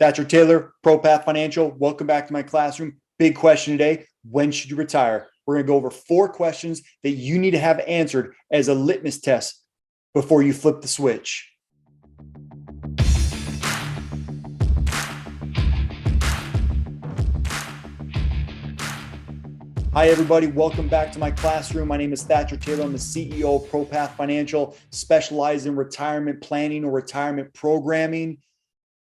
Thatcher Taylor, ProPath Financial. Welcome back to my classroom. Big question today. When should you retire? We're going to go over 4 questions that you need to have answered as a litmus test before you flip the switch. Hi, everybody. Welcome back to my classroom. My name is Thatcher Taylor. I'm the CEO of ProPath Financial, specialized in retirement planning or retirement programming.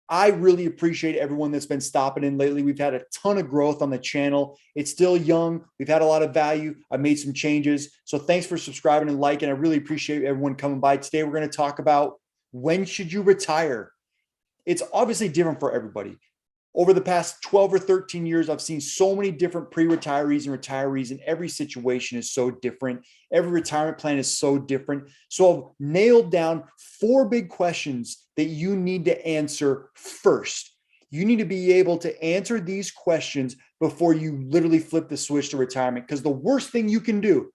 I really appreciate everyone that's been stopping in lately. We've had a ton of growth on the channel. It's still young. We've had a lot of value. I've made some changes. So thanks for subscribing and liking. I really appreciate everyone coming by. Today, we're going to talk about when should you retire? It's obviously different for everybody. Over the past 12 or 13 years, I've seen so many different pre-retirees and retirees, and every situation is so different. Every retirement plan is so different. So I've nailed down 4 big questions that you need to answer first. You need to be able to answer these questions before you literally flip the switch to retirement, because the worst thing you can do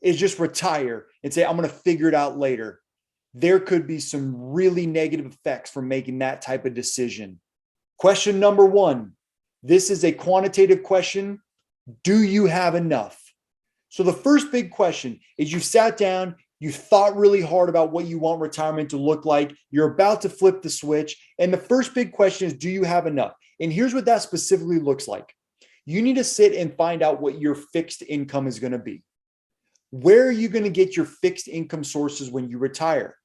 is just retire and say, I'm going to figure it out later. There could be some really negative effects from making that type of decision. Question number 1, this is a quantitative question. Do you have enough? So the first big question is, you sat down, you thought really hard about what you want retirement to look like. You're about to flip the switch. And the first big question is, do you have enough? And here's what that specifically looks like. You need to sit and find out what your fixed income is going to be. Where are you going to get your fixed income sources when you retire?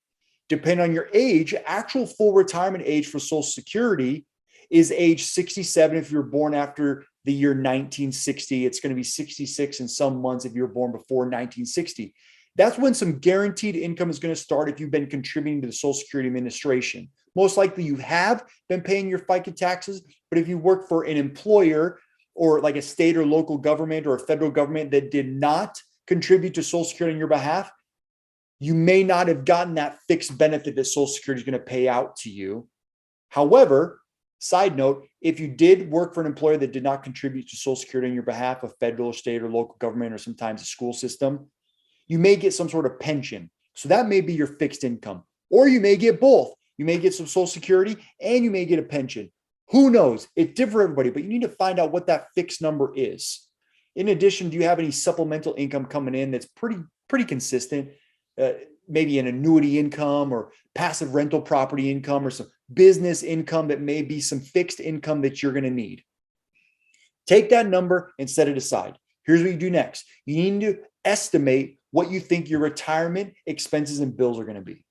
Depending on your age, actual full retirement age for Social Security is age 67 if you're born after the year 1960. It's going to be 66 in some months if you're born before 1960. That's when some guaranteed income is going to start if you've been contributing to the Social Security Administration. Most likely you have been paying your FICA taxes, but if you work for an employer or like a state or local government or a federal government that did not contribute to Social Security on your behalf, you may not have gotten that fixed benefit that Social Security is going to pay out to you. However, side note, if you did work for an employer that did not contribute to Social Security on your behalf, a federal, state, or local government, or sometimes a school system, you may get some sort of pension. So that may be your fixed income. Or you may get both. You may get some Social Security and you may get a pension. Who knows? It's different for everybody, but you need to find out what that fixed number is. In addition, do you have any supplemental income coming in that's pretty consistent? Maybe an annuity income or passive rental property income or some business income that may be some fixed income that you're going to need. Take that number and set it aside. Here's what you do next. You need to estimate what you think your retirement expenses and bills are going to be.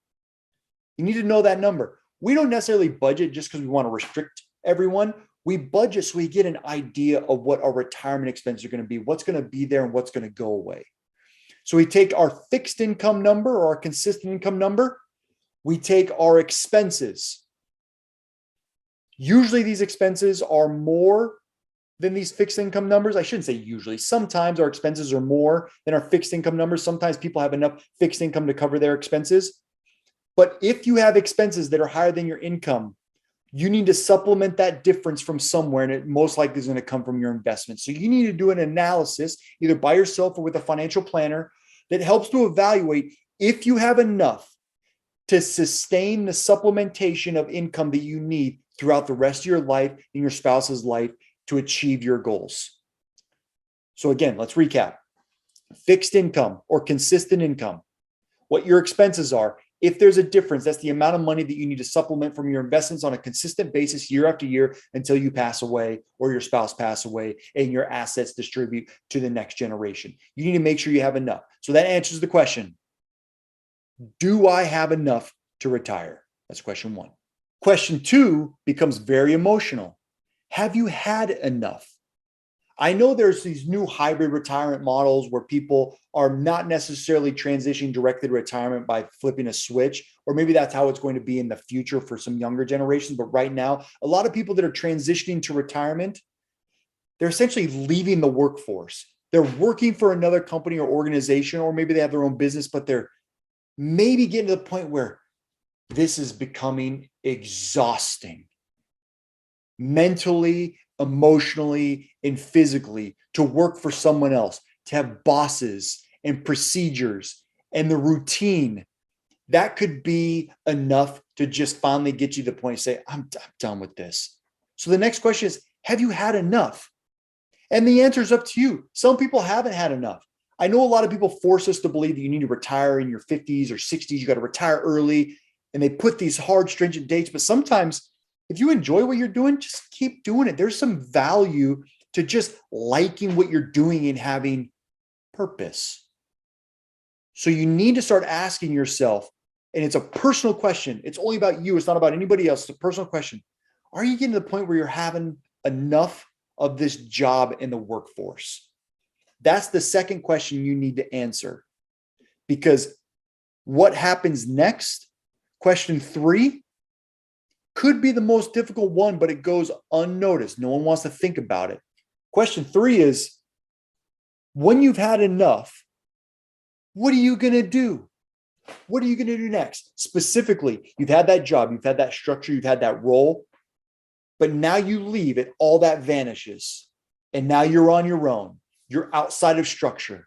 You need to know that number. We don't necessarily budget just because we want to restrict everyone. We budget so we get an idea of what our retirement expenses are going to be, what's going to be there and what's going to go away. So we take our fixed income number or our consistent income number. We take our expenses. Usually these expenses are more than these fixed income numbers. I shouldn't say usually. Sometimes our expenses are more than our fixed income numbers. Sometimes people have enough fixed income to cover their expenses. But if you have expenses that are higher than your income, you need to supplement that difference from somewhere, and it most likely is going to come from your investment. So you need to do an analysis, either by yourself or with a financial planner, that helps to evaluate if you have enough to sustain the supplementation of income that you need throughout the rest of your life and your spouse's life to achieve your goals. So again, let's recap. Fixed income or consistent income, what your expenses are. If there's a difference, that's the amount of money that you need to supplement from your investments on a consistent basis year after year until you pass away or your spouse pass away and your assets distribute to the next generation. You need to make sure you have enough. So that answers the question. Do I have enough to retire? That's question 1. Question 2 becomes very emotional. Have you had enough? I know there's these new hybrid retirement models where people are not necessarily transitioning directly to retirement by flipping a switch, or maybe that's how it's going to be in the future for some younger generations. But right now, a lot of people that are transitioning to retirement, they're essentially leaving the workforce. They're working for another company or organization, or maybe they have their own business, but they're maybe getting to the point where this is becoming exhausting mentally, emotionally, and physically to work for someone else, to have bosses and procedures and the routine. That could be enough to just finally get you to the point to say, I'm done with this. So the next question is, have you had enough? And the answer is up to you. Some people haven't had enough. I know a lot of people force us to believe that you need to retire in your 50s or 60s. You got to retire early. And they put these hard, stringent dates. But sometimes if you enjoy what you're doing, just keep doing it. There's some value to just liking what you're doing and having purpose. So you need to start asking yourself, and it's a personal question. It's only about you. It's not about anybody else. It's a personal question. Are you getting to the point where you're having enough of this job in the workforce? That's the second question you need to answer. Because what happens next, question 3, could be the most difficult one, but it goes unnoticed. No one wants to think about it. Question 3 is, when you've had enough, what are you going to do? What are you going to do next? Specifically, you've had that job, you've had that structure, you've had that role, but now you leave it, all that vanishes. And now you're on your own. You're outside of structure.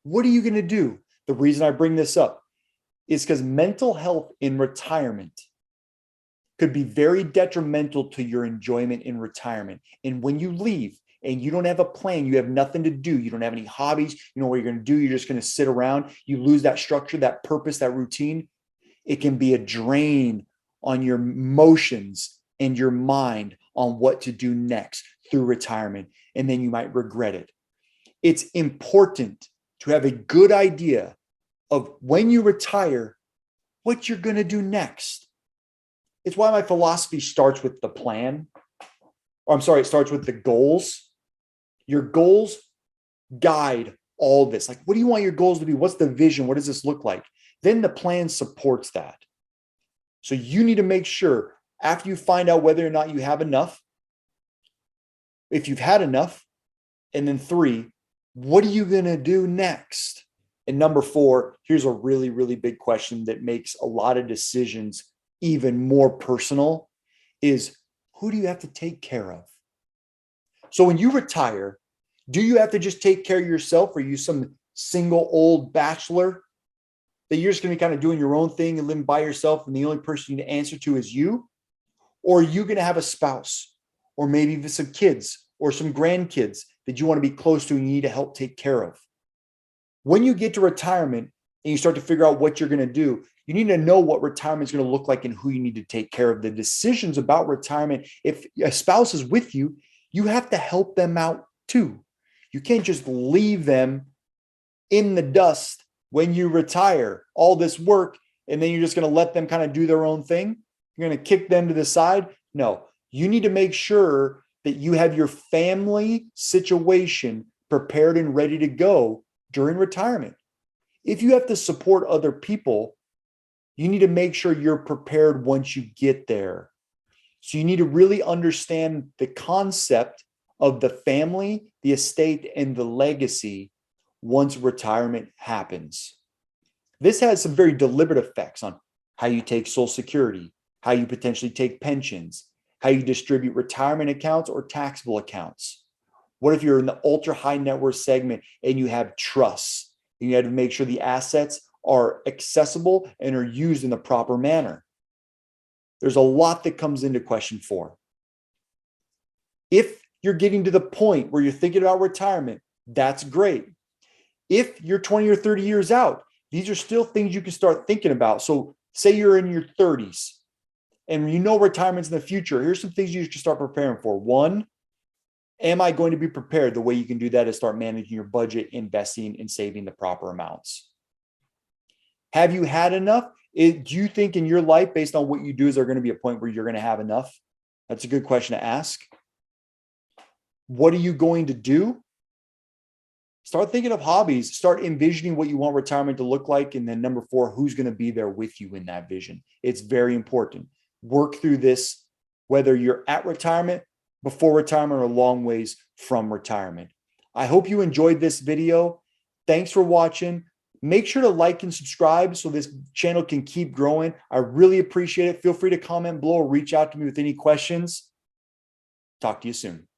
What are you going to do? The reason I bring this up is because mental health in retirement could be very detrimental to your enjoyment in retirement. And when you leave and you don't have a plan, you have nothing to do, you don't have any hobbies, you know what you're going to do, you're just going to sit around, you lose that structure, that purpose, that routine. It can be a drain on your emotions and your mind on what to do next through retirement. And then you might regret it. It's important to have a good idea of when you retire, what you're going to do next. It's why my philosophy starts with the plan. It starts with the goals. Your goals guide all this. Like, what do you want your goals to be? What's the vision? What does this look like? Then the plan supports that. So you need to make sure after you find out whether or not you have enough, if you've had enough, and then 3, what are you going to do next? And number 4, here's a really, really big question that makes a lot of decisions even more personal is, who do you have to take care of? So when you retire, do you have to just take care of yourself? Or are you some single old bachelor that you're just going to be kind of doing your own thing and living by yourself, and the only person you need to answer to is you? Or are you going to have a spouse, or maybe even some kids or some grandkids that you want to be close to and you need to help take care of? When you get to retirement and you start to figure out what you're going to do, you need to know what retirement is going to look like and who you need to take care of. The decisions about retirement, if a spouse is with you, you have to help them out too. You can't just leave them in the dust when you retire, all this work, and then you're just going to let them kind of do their own thing. You're going to kick them to the side. No, you need to make sure that you have your family situation prepared and ready to go during retirement. If you have to support other people, you need to make sure you're prepared once you get there. So you need to really understand the concept of the family, the estate, and the legacy once retirement happens. This has some very deliberate effects on how you take Social Security, how you potentially take pensions, how you distribute retirement accounts or taxable accounts. What if you're in the ultra high net worth segment and you have trusts, and you have to make sure the assets are accessible and are used in the proper manner? There's a lot that comes into question 4. If you're getting to the point where you're thinking about retirement, that's great. If you're 20 or 30 years out, these are still things you can start thinking about. So say you're in your 30s and you know retirement's in the future. Here's some things you should start preparing for. 1, am I going to be prepared? The way you can do that is start managing your budget, investing, and saving the proper amounts. Have you had enough? Do you think in your life, based on what you do, is there going to be a point where you're going to have enough? That's a good question to ask. What are you going to do? Start thinking of hobbies. Start envisioning what you want retirement to look like. And then number 4, who's going to be there with you in that vision? It's very important. Work through this, whether you're at retirement, before retirement, or a long ways from retirement. I hope you enjoyed this video. Thanks for watching. Make sure to like and subscribe so this channel can keep growing. I really appreciate it. Feel free to comment below or reach out to me with any questions. Talk to you soon.